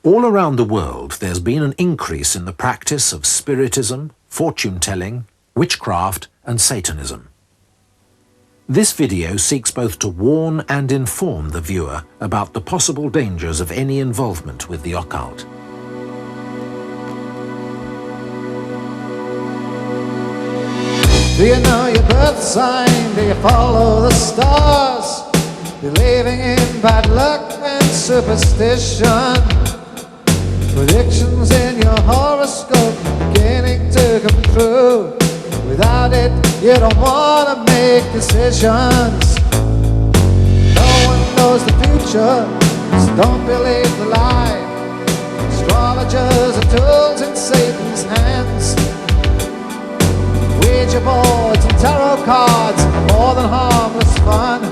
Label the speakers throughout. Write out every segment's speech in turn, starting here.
Speaker 1: All around the world, there's been an increase in the practice of spiritism, fortune-telling, witchcraft, and Satanism. This video seeks both to warn and inform the viewer about the possible dangers of any involvement with the occult.
Speaker 2: Do you know your birth sign? Do you follow the stars? Believing in bad luck and superstition. Predictions in your horoscope beginning to come true. Without it, you don't want to make decisions. No one knows the future, so don't believe the lie. Astrologers are tools in Satan's hands. Ouija boards and tarot cards are more than harmless fun.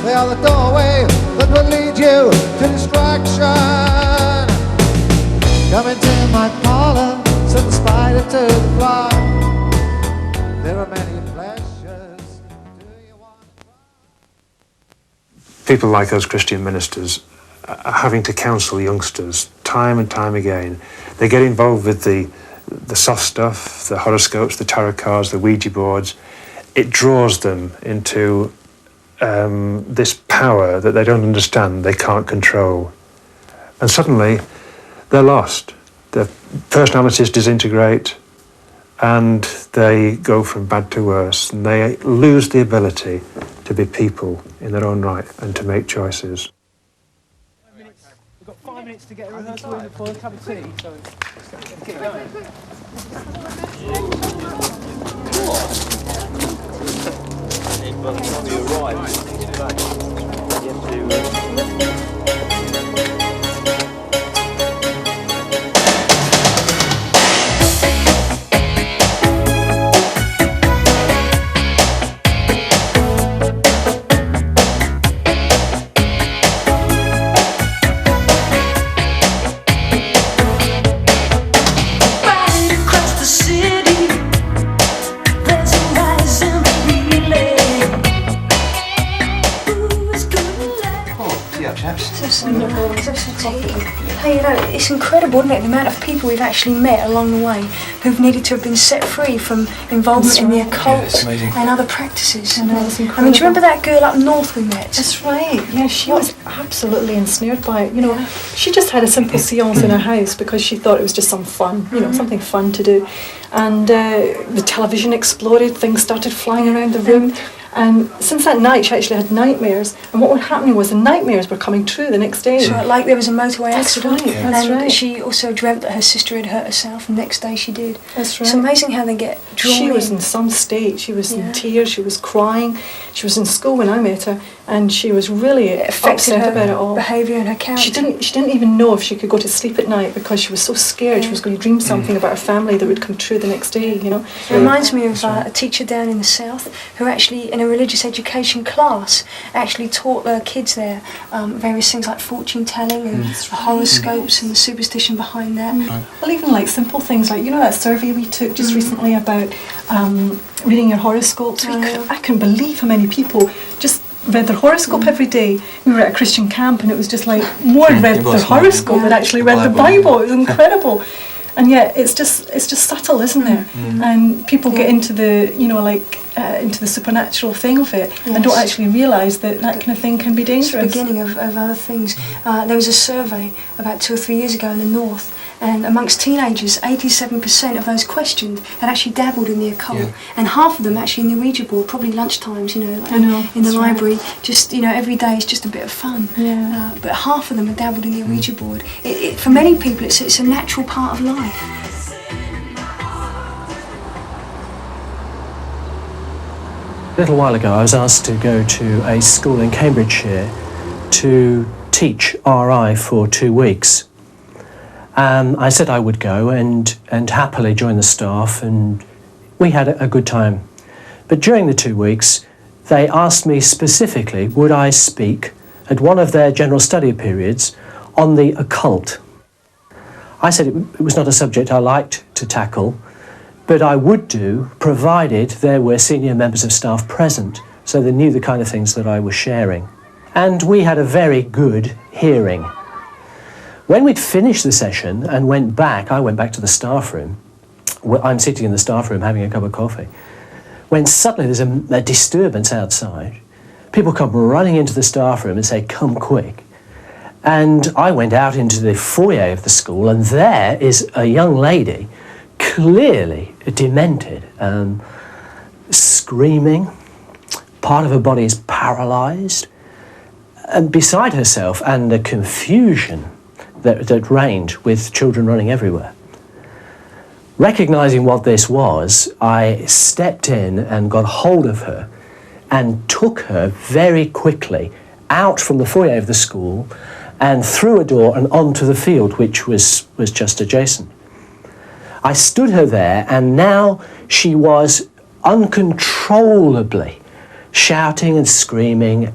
Speaker 2: They are the doorway that will lead you to distraction. Come into my parlor, said the spider to the fly. There are many pleasures. Do you want to try?
Speaker 3: People like us Christian ministers are having to counsel youngsters time and time again. They get involved with the soft stuff, the horoscopes, the tarot cards, the Ouija boards. It draws them into this power that they don't understand, they can't control. And suddenly, they're lost. Their personalities disintegrate, and they go from bad to worse, and they lose the ability to be people in their own right and to make choices.
Speaker 4: We've got 5 minutes to get a rehearsal in before a cup of tea, so let's get going.
Speaker 5: By the time you arrive, you have to...
Speaker 6: Hey, you know, it's incredible, isn't it, the amount of people we've actually met along the way who've needed to have been set free from involvement in the occult and other practices.
Speaker 7: I know, it's incredible.
Speaker 6: I mean, do you remember that girl up north we met?
Speaker 7: That's right, yeah, she was absolutely ensnared by it. You know, she just had a simple seance in her house because she thought it was just some fun, you know, something fun to do. And the television exploded, things started flying around the room. And since that night, she actually had nightmares. And what was happening was the nightmares were coming true the next day.
Speaker 6: So, like there was a motorway accident.
Speaker 7: That's right. Yeah. That's right.
Speaker 6: She also dreamt that her sister had hurt herself, and the next day she did.
Speaker 7: That's right.
Speaker 6: It's amazing how they get drawn
Speaker 7: She was in some state. She was in tears. She was crying. She was in school when I met her, and she was really upset about it all.
Speaker 6: Behaviour and her character.
Speaker 7: She didn't even know if she could go to sleep at night because she was so scared she was going to dream something about her family that would come true the next day. You know.
Speaker 6: It reminds me of a teacher down in the south who actually, in a religious education class, actually taught the kids there various things like fortune telling and horoscopes and the superstition behind that.
Speaker 7: Well, even like simple things like, you know, that survey we took just recently about reading your horoscopes. I couldn't believe how many people just read their horoscope every day. We were at a Christian camp and it was just like more read their horoscope than actually read the Bible. It was incredible. And yet it's just subtle, isn't it? And people get into the, you know, like into the supernatural thing of it and don't actually realise that kind of thing can be dangerous.
Speaker 6: It's the beginning of other things. There was a survey about 2 or 3 years ago in the north, and amongst teenagers, 87% of those questioned had actually dabbled in the occult, and half of them actually in the Ouija board, probably lunchtimes, you know, like in the library, just, you know, every day is just a bit of fun. But half of them had dabbled in the Ouija board. For many people, it's a natural part of life.
Speaker 8: A little while ago, I was asked to go to a school in Cambridgeshire to teach RI for 2 weeks. I said I would go and happily join the staff, and we had a good time. But during the 2 weeks, they asked me specifically, would I speak at one of their general study periods on the occult. I said it was not a subject I liked to tackle, but I would do, provided there were senior members of staff present, so they knew the kind of things that I was sharing. And we had a very good hearing. When we'd finished the session and went back, I went back to the staff room. I'm sitting in the staff room having a cup of coffee, when suddenly there's a disturbance outside. People come running into the staff room and say, "Come quick." And I went out into the foyer of the school, and there is a young lady, clearly demented, screaming. Part of her body is paralysed, and beside herself, and the confusion that reigned with children running everywhere. Recognising what this was, I stepped in and got hold of her and took her very quickly out from the foyer of the school and through a door and onto the field, which was just adjacent. I stood her there, and now she was uncontrollably shouting and screaming.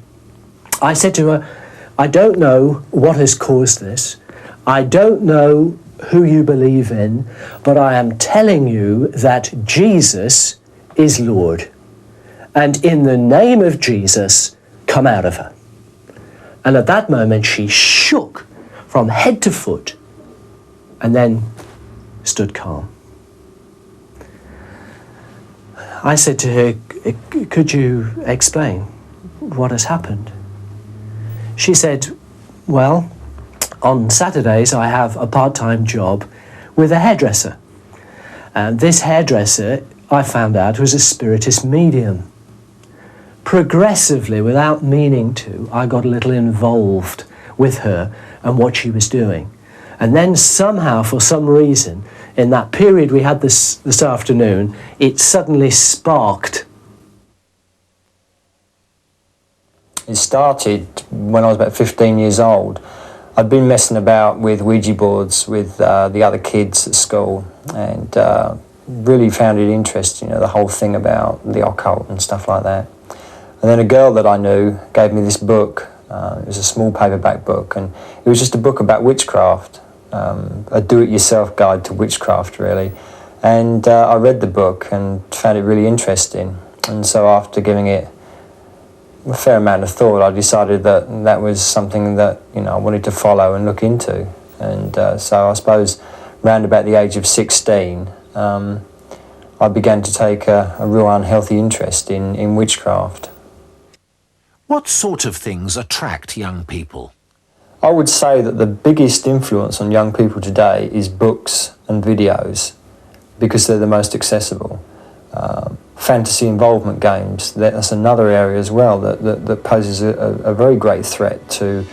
Speaker 8: I said to her, "I don't know what has caused this. I don't know who you believe in, but I am telling you that Jesus is Lord. And in the name of Jesus, come out of her." And at that moment, she shook from head to foot and then stood calm. I said to her, "Could you explain what has happened?" She said, "Well, on Saturdays I have a part-time job with a hairdresser. And this hairdresser, I found out, was a spiritist medium. Progressively, without meaning to, I got a little involved with her and what she was doing. And then somehow, for some reason, in that period we had this afternoon, it suddenly sparked."
Speaker 9: It started when I was about 15 years old. I'd been messing about with Ouija boards with the other kids at school, and really found it interesting, the whole thing about the occult and stuff like that. And then a girl that I knew gave me this book. It was a small paperback book, and it was just a book about witchcraft, a do-it-yourself guide to witchcraft, really. And I read the book and found it really interesting. And so after giving it a fair amount of thought, I decided that was something that I wanted to follow and look into. And so I suppose round about the age of 16, I began to take a real unhealthy interest in witchcraft.
Speaker 1: What sort of things attract young people?
Speaker 9: I would say that the biggest influence on young people today is books and videos, because they're the most accessible. Fantasy involvement games, that's another area as well that poses a very great threat to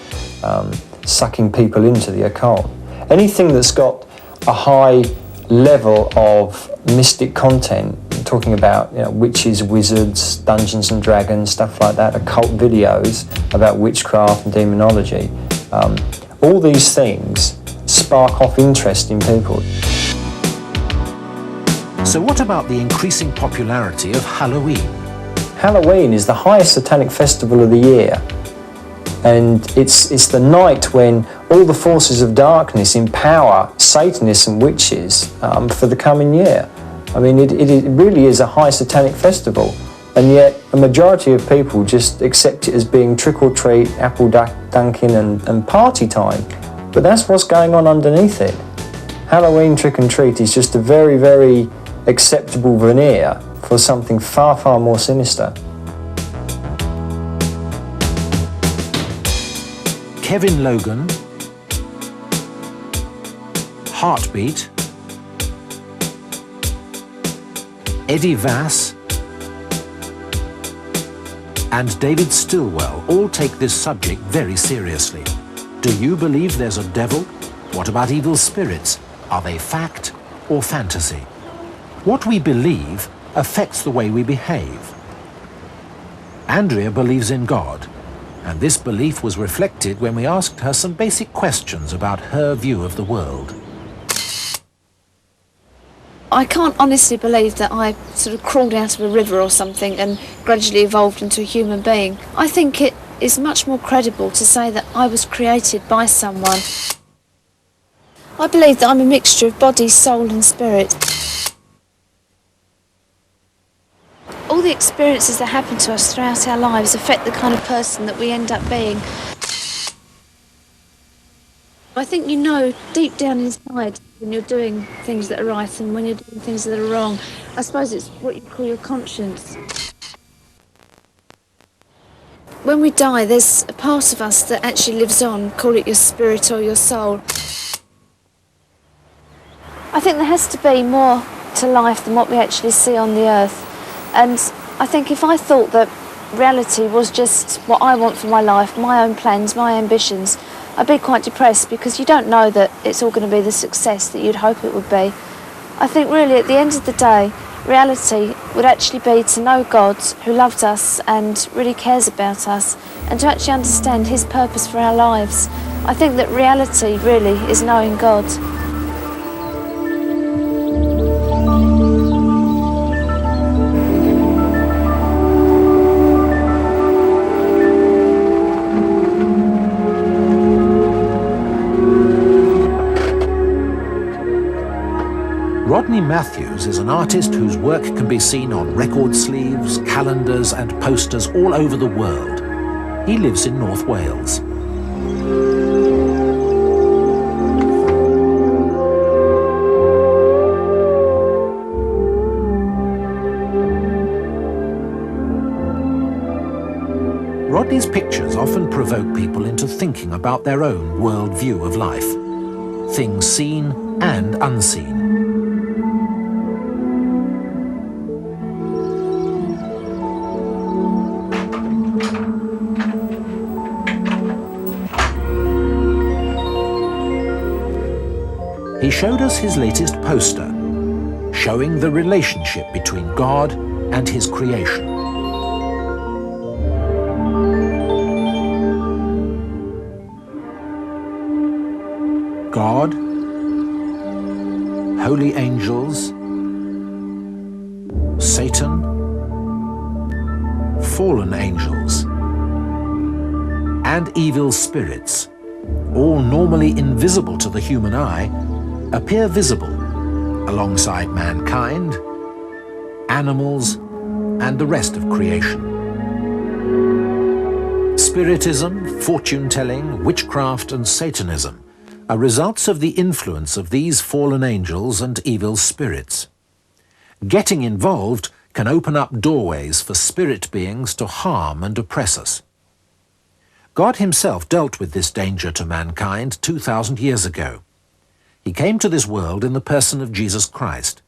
Speaker 9: sucking people into the occult. Anything that's got a high level of mystic content, talking about witches, wizards, Dungeons and Dragons, stuff like that, occult videos about witchcraft and demonology, all these things spark off interest in people.
Speaker 1: So what about the increasing popularity of Halloween?
Speaker 9: Halloween is the highest satanic festival of the year, and it's the night when all the forces of darkness empower Satanists and witches for the coming year. I mean, it really is a high satanic festival, and yet a majority of people just accept it as being trick-or-treat, apple dunking and party time. But that's what's going on underneath it. Halloween trick-and-treat is just a very, very acceptable veneer for something far, far more sinister.
Speaker 1: Kevin Logan, Heartbeat, Eddie Vass, and David Stilwell all take this subject very seriously. Do you believe there's a devil? What about evil spirits? Are they fact or fantasy? What we believe affects the way we behave. Andrea believes in God, and this belief was reflected when we asked her some basic questions about her view of the world.
Speaker 10: I can't honestly believe that I sort of crawled out of a river or something and gradually evolved into a human being. I think it is much more credible to say that I was created by someone. I believe that I'm a mixture of body, soul and spirit. All the experiences that happen to us throughout our lives affect the kind of person that we end up being. I think you know deep down inside when you're doing things that are right and when you're doing things that are wrong. I suppose it's what you call your conscience. When we die, there's a part of us that actually lives on, call it your spirit or your soul. I think there has to be more to life than what we actually see on the earth. And I think if I thought that reality was just what I want for my life, my own plans, my ambitions, I'd be quite depressed because you don't know that it's all going to be the success that you'd hope it would be. I think really at the end of the day, reality would actually be to know God who loved us and really cares about us and to actually understand his purpose for our lives. I think that reality really is knowing God.
Speaker 1: Rodney Matthews is an artist whose work can be seen on record sleeves, calendars and posters all over the world. He lives in North Wales. Rodney's pictures often provoke people into thinking about their own world view of life, things seen and unseen. He showed us his latest poster, showing the relationship between God and his creation. God, holy angels, Satan, fallen angels, and evil spirits, all normally invisible to the human eye, appear visible alongside mankind, animals, and the rest of creation. Spiritism, fortune-telling, witchcraft, and Satanism are results of the influence of these fallen angels and evil spirits. Getting involved can open up doorways for spirit beings to harm and oppress us. God himself dealt with this danger to mankind 2,000 years ago. He came to this world in the person of Jesus Christ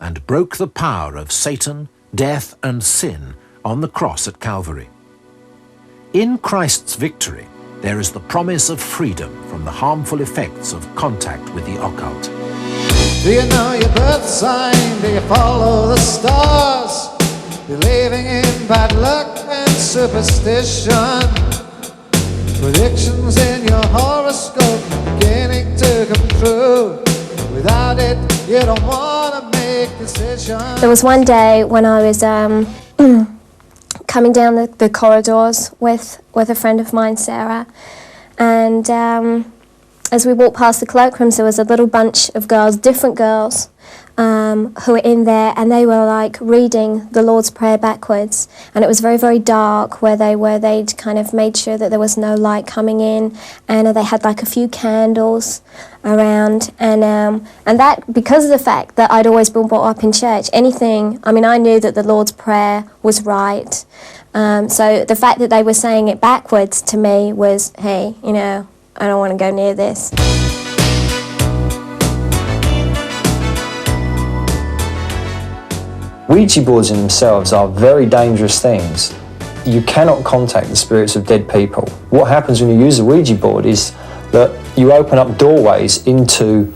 Speaker 1: and broke the power of Satan, death, and sin on the cross at Calvary. In Christ's victory, there is the promise of freedom from the harmful effects of contact with the occult.
Speaker 2: Do you know your birth sign? Do you follow the stars? Believing in bad luck and superstition. Predictions in your horoscope beginning to come true. Without it, you don't want to make decisions.
Speaker 11: There was one day when I was coming down the corridors with a friend of mine, Sarah, and as we walked past the cloakrooms, there was a little bunch of girls, different girls, who were in there, and they were like reading the Lord's Prayer backwards, and it was very, very dark where they were. They'd kind of made sure that there was no light coming in, and they had like a few candles around, and that, because of the fact that I'd always been brought up in church, I knew that the Lord's Prayer was right, so the fact that they were saying it backwards to me was, hey, I don't want to go near this.
Speaker 9: Ouija boards in themselves are very dangerous things. You cannot contact the spirits of dead people. What happens when you use a Ouija board is that you open up doorways into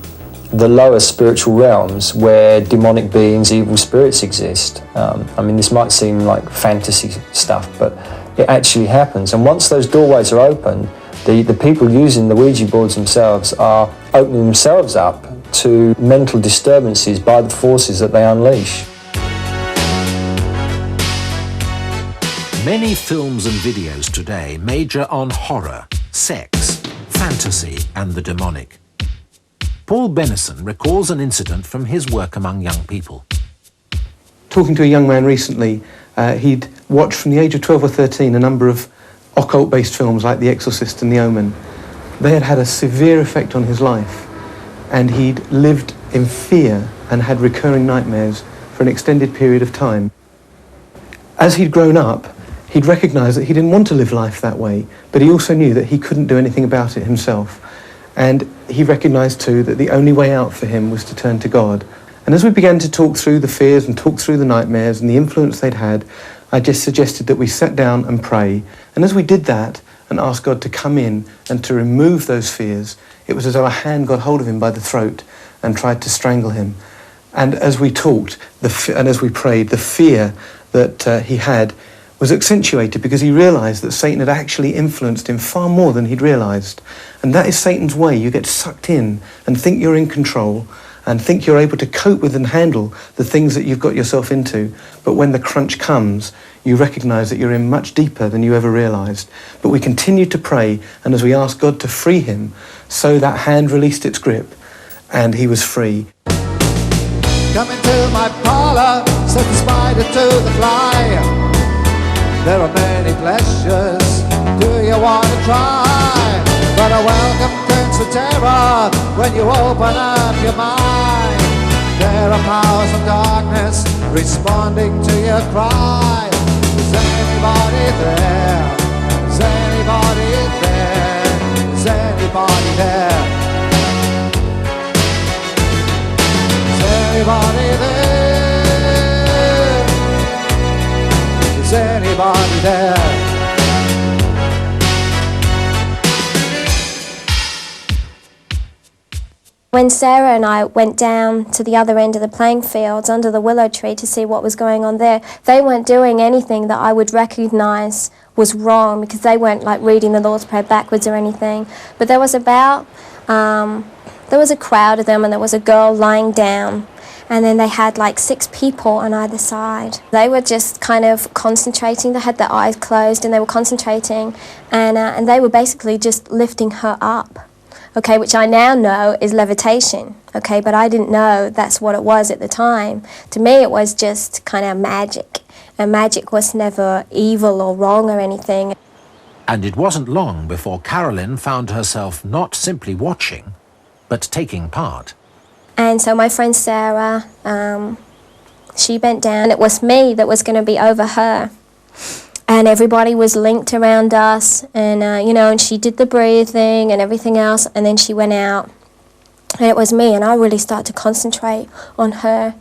Speaker 9: the lower spiritual realms where demonic beings, evil spirits exist. This might seem like fantasy stuff, but it actually happens. And once those doorways are open, the people using the Ouija boards themselves are opening themselves up to mental disturbances by the forces that they unleash.
Speaker 1: Many films and videos today major on horror, sex, fantasy, and the demonic. Paul Benison recalls an incident from his work among young people.
Speaker 3: Talking to a young man recently, he'd watched from the age of 12 or 13 a number of occult-based films like The Exorcist and The Omen.
Speaker 12: they had had a severe effect on his life, and he'd lived in fear and had recurring nightmares for an extended period of time. As he'd grown up, he'd recognised that he didn't want to live life that way, but he also knew that he couldn't do anything about it himself. And he recognised too that the only way out for him was to turn to God. And as we began to talk through the fears and talk through the nightmares and the influence they'd had, I just suggested that we sat down and pray. And as we did that and asked God to come in and to remove those fears, it was as though a hand got hold of him by the throat and tried to strangle him. And as we talked and as we prayed, the fear that he had was accentuated because he realised that Satan had actually influenced him far more than he'd realised. And that is Satan's way. You get sucked in and think you're in control and think you're able to cope with and handle the things that you've got yourself into. But when the crunch comes, you recognise that you're in much deeper than you ever realised. But we continued to pray, and as we asked God to free him, so that hand released its grip and he was free.
Speaker 2: Come into my parlour, said the spider to the fly. There are many pleasures, do you want to try? But a welcome turns to terror when you open up your mind. There are powers of darkness responding to your cry. Is anybody there? Is anybody there? Is anybody there? Is anybody there? Is anybody there?
Speaker 11: When Sarah and I went down to the other end of the playing fields under the willow tree to see what was going on there, they weren't doing anything that I would recognise was wrong, because they weren't like reading the Lord's Prayer backwards or anything. But there was there was a crowd of them, and there was a girl lying down, and then they had like 6 people on either side. They were just kind of concentrating. They had their eyes closed and they were concentrating, and they were basically just lifting her up. Okay, which I now know is levitation, okay, but I didn't know that's what it was at the time. To me, it was just kind of magic, and magic was never evil or wrong or anything.
Speaker 1: And it wasn't long before Carolyn found herself not simply watching, but taking part.
Speaker 11: And so my friend Sarah, she bent down. It was me that was going to be over her. And everybody was linked around us, and and she did the breathing and everything else, and then she went out. And it was me, and I really started to concentrate on her.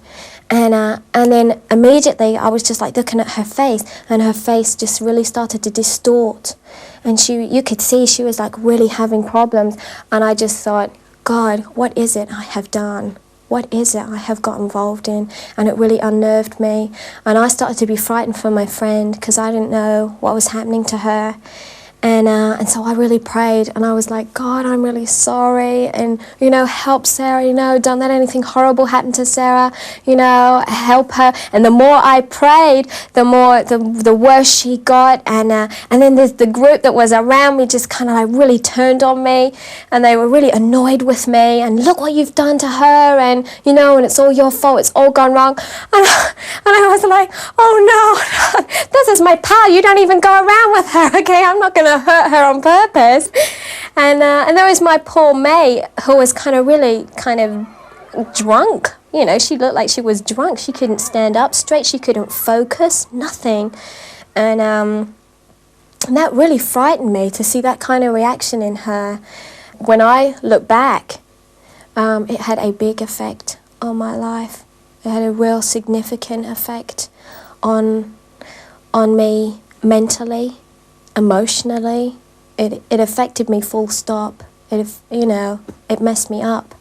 Speaker 11: And then immediately I was just like looking at her face, and her face just really started to distort. And you could see she was like really having problems. And I just thought, God, what is it I have done? What is it I have got involved in? And it really unnerved me. And I started to be frightened for my friend because I didn't know what was happening to her. And so I really prayed, and I was like, God, I'm really sorry, and help Sarah, don't let anything horrible happen to Sarah, help her. And the more I prayed, the worse she got, and then there's the group that was around me just kind of like really turned on me, and they were really annoyed with me, and look what you've done to her, and and it's all your fault, it's all gone wrong. And I was like, oh no, this is my pal, you don't even go around with her, okay, I'm not going to hurt her on purpose. And there was my poor mate, who was really drunk. She looked like she was drunk. She couldn't stand up straight, she couldn't focus, nothing. And that really frightened me to see that kind of reaction in her. When I look back, it had a big effect on my life. It had a real significant effect on me mentally, emotionally. It affected me full stop. It messed me up.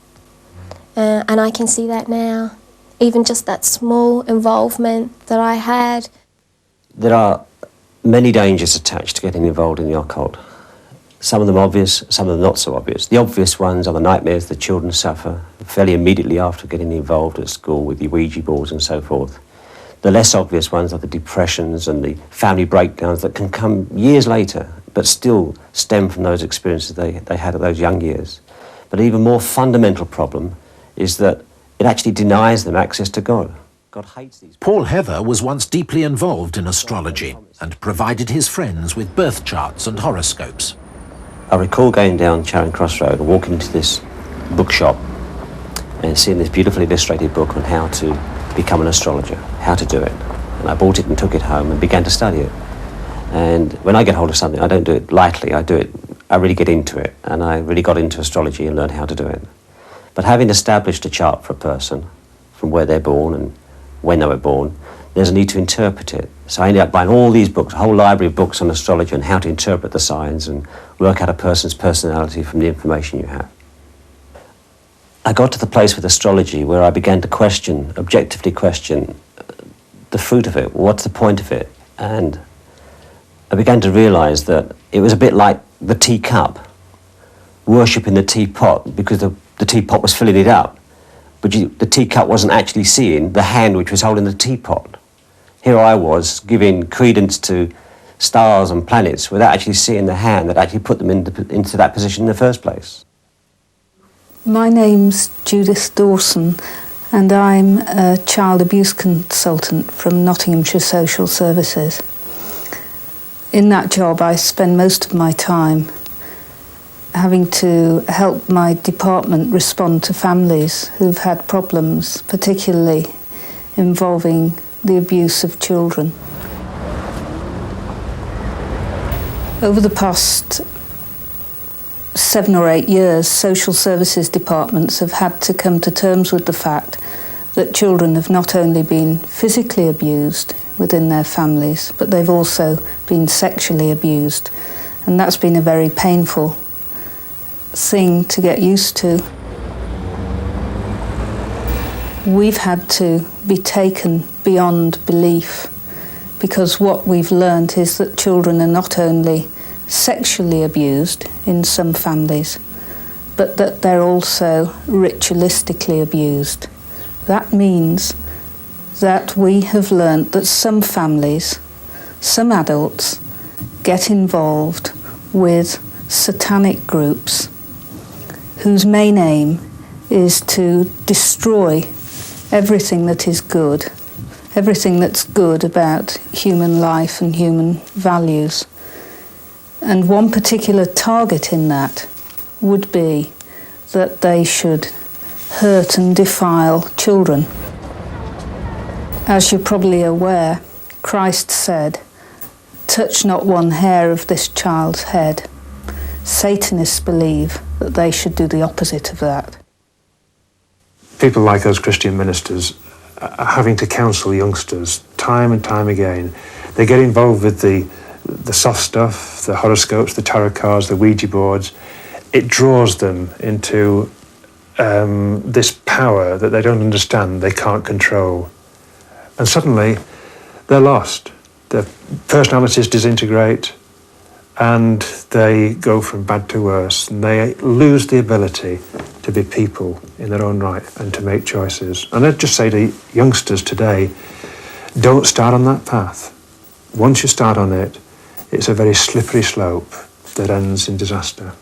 Speaker 11: And I can see that now. Even just that small involvement that I had.
Speaker 13: There are many dangers attached to getting involved in the occult. Some of them obvious, some of them not so obvious. The obvious ones are the nightmares the children suffer fairly immediately after getting involved at school with the Ouija boards and so forth. The less obvious ones are the depressions and the family breakdowns that can come years later, but still stem from those experiences they had at those young years. But an even more fundamental problem is that it actually denies them access to God. God hates these people.
Speaker 1: Paul Heather was once deeply involved in astrology and provided his friends with birth charts and horoscopes.
Speaker 13: I recall going down Charing Cross Road and walking into this bookshop and seeing this beautifully illustrated book on how to become an astrologer, how to do it. And I bought it and took it home and began to study it. And when I get hold of something, I don't do it lightly, I really get into it. And I really got into astrology and learned how to do it. But having established a chart for a person, from where they're born and when they were born, there's a need to interpret it. So I ended up buying all these books, a whole library of books on astrology and how to interpret the signs and work out a person's personality from the information you have. I got to the place with astrology where I began to question, objectively question, the fruit of it, what's the point of it? And I began to realise that it was a bit like the teacup, worshipping the teapot because the teapot was filling it up, but the teacup wasn't actually seeing the hand which was holding the teapot. Here I was giving credence to stars and planets without actually seeing the hand that actually put them into that position in the first place.
Speaker 14: My name's Judith Dawson, and I'm a child abuse consultant from Nottinghamshire Social Services. In that job, I spend most of my time having to help my department respond to families who've had problems, particularly involving the abuse of children. Over the past 7 or 8 years, social services departments have had to come to terms with the fact that children have not only been physically abused within their families, but they've also been sexually abused. And that's been a very painful thing to get used to. We've had to be taken beyond belief, because what we've learned is that children are not only sexually abused in some families, but that they're also ritualistically abused. That means that we have learned that some families, some adults, get involved with satanic groups whose main aim is to destroy everything that is good, everything that's good about human life and human values. And one particular target in that would be that they should hurt and defile children. As you're probably aware, Christ said, "Touch not one hair of this child's head." Satanists believe that they should do the opposite of that.
Speaker 3: People like us Christian ministers are having to counsel youngsters time and time again. They get involved with the soft stuff, the horoscopes, the tarot cards, the Ouija boards. It draws them into this power that they don't understand, they can't control. And suddenly they're lost. Their personalities disintegrate and they go from bad to worse, and they lose the ability to be people in their own right and to make choices. And I'd just say to youngsters today, don't start on that path. Once you start on it, it's a very slippery slope that ends in disaster.